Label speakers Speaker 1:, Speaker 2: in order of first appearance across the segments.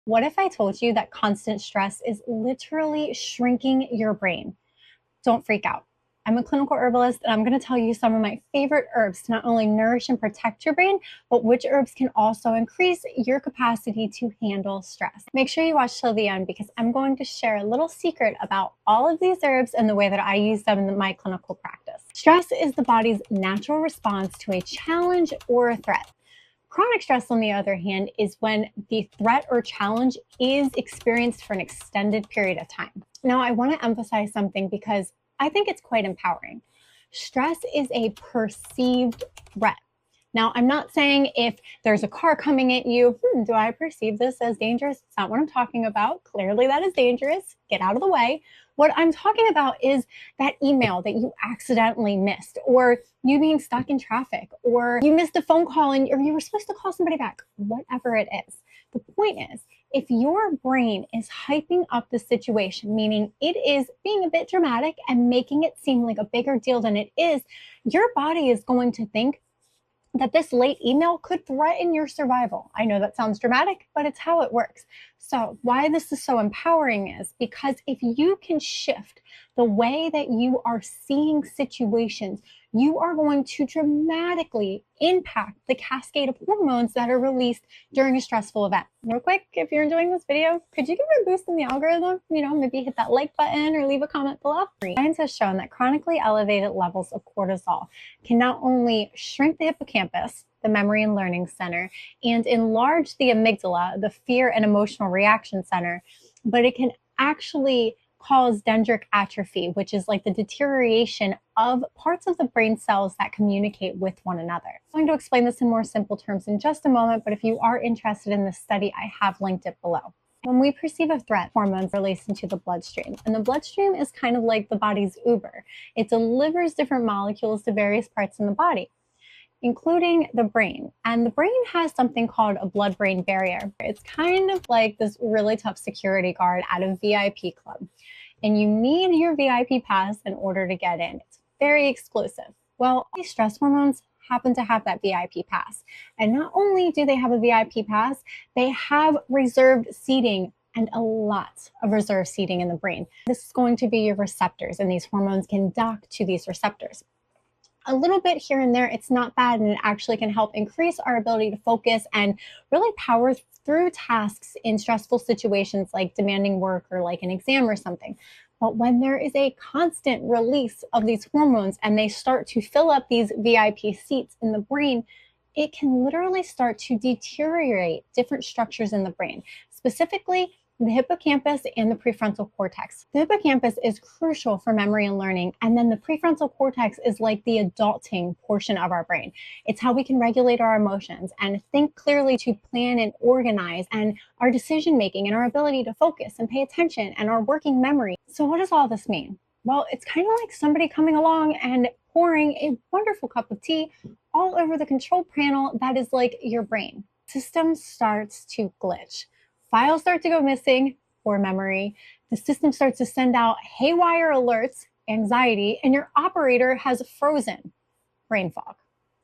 Speaker 1: What if I told you that constant stress is literally shrinking your brain? Don't freak out. I'm a clinical herbalist, and I'm going to tell you some of my favorite herbs to not only nourish and protect your brain, but which herbs can also increase your capacity to handle stress. Make sure you watch till the end because I'm going to share a little secret about all of these herbs and the way that I use them in my clinical practice. Stress is the body's natural response to a challenge or a threat. Chronic stress, on the other hand, is when the threat or challenge is experienced for an extended period of time. Now, I want to emphasize something because I think it's quite empowering. Stress is a perceived threat. Now, I'm not saying if there's a car coming at you, do I perceive this as dangerous? It's not what I'm talking about. Clearly, that is dangerous. Get out of the way. What I'm talking about is that email that you accidentally missed, or you being stuck in traffic, or you missed a phone call or you were supposed to call somebody back, whatever it is. The point is, if your brain is hyping up the situation, meaning it is being a bit dramatic and making it seem like a bigger deal than it is, your body is going to think that this late email could threaten your survival. I know that sounds dramatic, but it's how it works. So why this is so empowering is because if you can shift the way that you are seeing situations, you are going to dramatically impact the cascade of hormones that are released during a stressful event. Real quick, if you're enjoying this video, could you give it a boost in the algorithm? Maybe hit that like button or leave a comment below. Science has shown that chronically elevated levels of cortisol can not only shrink the hippocampus, the memory and learning center, and enlarge the amygdala, the fear and emotional reaction center, but it can actually cause dendritic atrophy, which is like the deterioration of parts of the brain cells that communicate with one another. I'm going to explain this in more simple terms in just a moment, but if you are interested in this study, I have linked it below. When we perceive a threat, hormones release into the bloodstream, and the bloodstream is kind of like the body's Uber. It delivers different molecules to various parts in the body, including the brain. And the brain has something called a blood-brain barrier. It's kind of like this really tough security guard at a VIP club. And you need your VIP pass in order to get in. It's very exclusive. Well, these stress hormones happen to have that VIP pass. And not only do they have a VIP pass, they have reserved seating and a lot of reserved seating in the brain. This is going to be your receptors, and these hormones can dock to these receptors. A little bit here and there, it's not bad, and it actually can help increase our ability to focus and really power through tasks in stressful situations like demanding work or like an exam or something. But when there is a constant release of these hormones and they start to fill up these VIP seats in the brain, it can literally start to deteriorate different structures in the brain, specifically the hippocampus and the prefrontal cortex. The hippocampus is crucial for memory and learning, and then the prefrontal cortex is like the adulting portion of our brain. It's how we can regulate our emotions and think clearly to plan and organize, and our decision making and our ability to focus and pay attention and our working memory. So what does all this mean? Well, it's kind of like somebody coming along and pouring a wonderful cup of tea all over the control panel that is like your brain. System starts to glitch. Files start to go missing, poor memory. The system starts to send out haywire alerts, anxiety, and your operator has frozen, brain fog.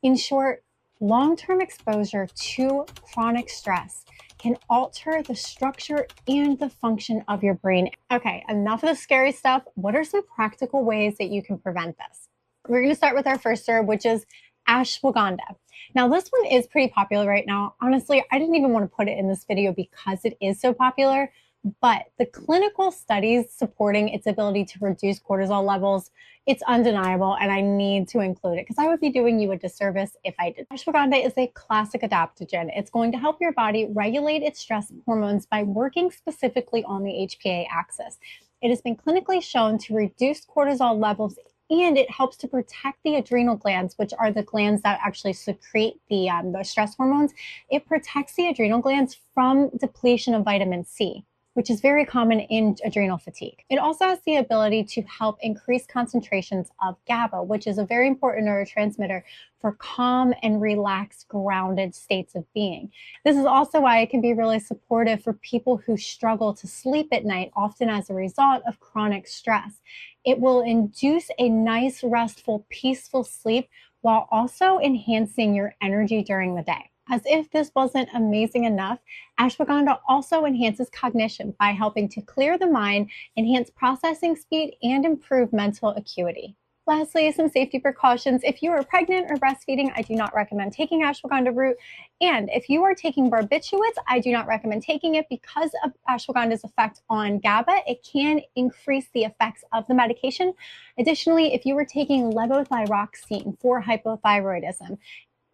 Speaker 1: In short, long-term exposure to chronic stress can alter the structure and the function of your brain. Okay, enough of the scary stuff. What are some practical ways that you can prevent this? We're going to start with our first herb, which is Ashwagandha. Now, this one is pretty popular right now. Honestly, I didn't even want to put it in this video because it is so popular, but the clinical studies supporting its ability to reduce cortisol levels, it's undeniable, and I need to include it because I would be doing you a disservice if I did. Ashwagandha is a classic adaptogen. It's going to help your body regulate its stress hormones by working specifically on the HPA axis. It has been clinically shown to reduce cortisol levels, and it helps to protect the adrenal glands, which are the glands that actually secrete the stress hormones. It protects the adrenal glands from depletion of vitamin C, which is very common in adrenal fatigue. It also has the ability to help increase concentrations of GABA, which is a very important neurotransmitter for calm and relaxed, grounded states of being. This is also why it can be really supportive for people who struggle to sleep at night, often as a result of chronic stress. It will induce a nice, restful, peaceful sleep while also enhancing your energy during the day. As if this wasn't amazing enough, ashwagandha also enhances cognition by helping to clear the mind, enhance processing speed, and improve mental acuity. Lastly, some safety precautions. If you are pregnant or breastfeeding, I do not recommend taking ashwagandha root. And if you are taking barbiturates, I do not recommend taking it because of ashwagandha's effect on GABA. It can increase the effects of the medication. Additionally, if you were taking levothyroxine for hypothyroidism,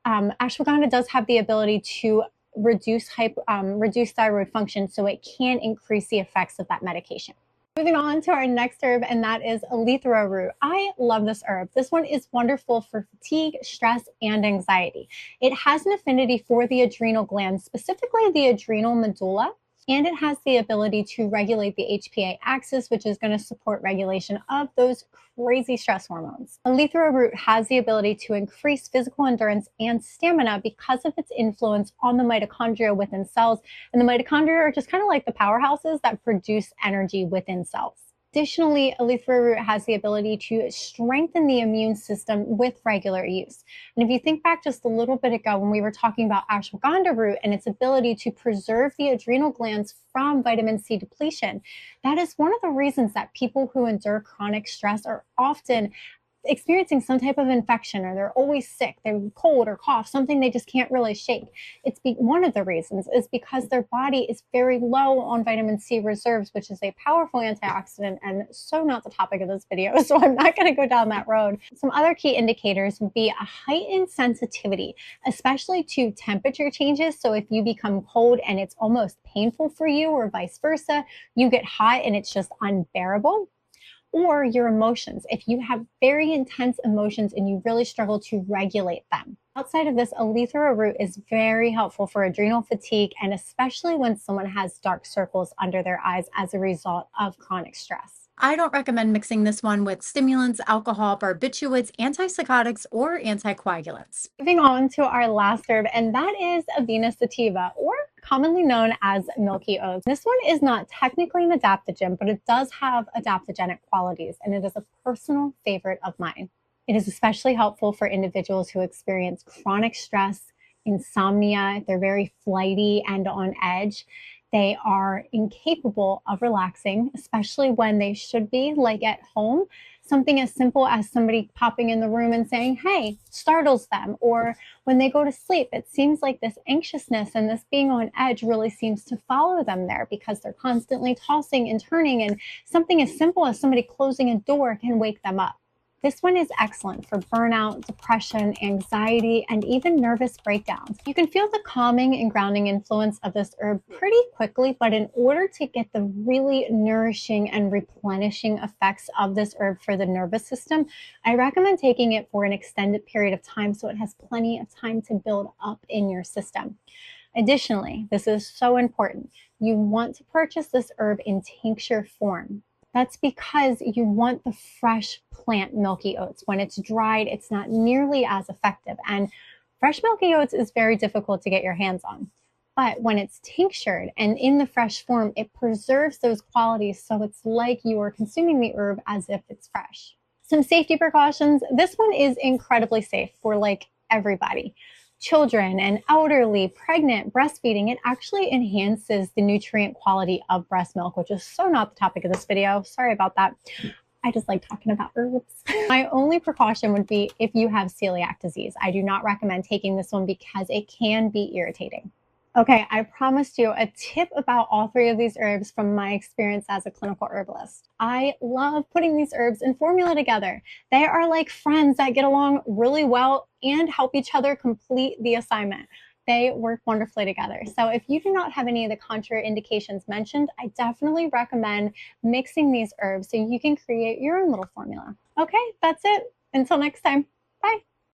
Speaker 1: ashwagandha does have the ability to reduce thyroid function, so it can increase the effects of that medication. Moving on to our next herb, and that is Eleuthero Root. I love this herb. This one is wonderful for fatigue, stress, and anxiety. It has an affinity for the adrenal glands, specifically the adrenal medulla, and it has the ability to regulate the HPA axis, which is going to support regulation of those crazy stress hormones. Eleuthero Root has the ability to increase physical endurance and stamina because of its influence on the mitochondria within cells. And the mitochondria are just kind of like the powerhouses that produce energy within cells. Additionally, Eleuthero Root has the ability to strengthen the immune system with regular use. And if you think back just a little bit ago when we were talking about ashwagandha root and its ability to preserve the adrenal glands from vitamin C depletion, that is one of the reasons that people who endure chronic stress are often experiencing some type of infection, or they're always sick, they're cold or cough, something they just can't really shake. One of the reasons is because their body is very low on vitamin C reserves, which is a powerful antioxidant and so not the topic of this video, so I'm not going to go down that road. Some other key indicators would be a heightened sensitivity, especially to temperature changes. So if you become cold and it's almost painful for you, or vice versa, you get hot and it's just unbearable. Or your emotions. If you have very intense emotions and you really struggle to regulate them. Outside of this, Eleuthero Root is very helpful for adrenal fatigue, and especially when someone has dark circles under their eyes as a result of chronic stress.
Speaker 2: I don't recommend mixing this one with stimulants, alcohol, barbiturates, antipsychotics, or anticoagulants.
Speaker 1: Moving on to our last herb, and that is Avena sativa, or commonly known as milky oats. This one is not technically an adaptogen, but it does have adaptogenic qualities, and it is a personal favorite of mine. It is especially helpful for individuals who experience chronic stress, insomnia. They're very flighty and on edge. They are incapable of relaxing, especially when they should be, like at home. Something as simple as somebody popping in the room and saying, hey, startles them. Or when they go to sleep, it seems like this anxiousness and this being on edge really seems to follow them there because they're constantly tossing and turning. And something as simple as somebody closing a door can wake them up. This one is excellent for burnout, depression, anxiety, and even nervous breakdowns. You can feel the calming and grounding influence of this herb pretty quickly, but in order to get the really nourishing and replenishing effects of this herb for the nervous system, I recommend taking it for an extended period of time so it has plenty of time to build up in your system. Additionally, this is so important. You want to purchase this herb in tincture form. That's because you want the fresh plant milky oats. When it's dried, it's not nearly as effective. And fresh milky oats is very difficult to get your hands on. But when it's tinctured and in the fresh form, it preserves those qualities. So it's like you are consuming the herb as if it's fresh. Some safety precautions. This one is incredibly safe for like everybody. Children and elderly, pregnant, breastfeeding, it actually enhances the nutrient quality of breast milk, which is so not the topic of this video. Sorry about that. I just like talking about herbs. My only precaution would be if you have celiac disease. I do not recommend taking this one because it can be irritating. Okay, I promised you a tip about all three of these herbs from my experience as a clinical herbalist. I love putting these herbs in formula together. They are like friends that get along really well and help each other complete the assignment. They work wonderfully together. So if you do not have any of the contraindications mentioned, I definitely recommend mixing these herbs so you can create your own little formula. Okay, that's it. Until next time, bye.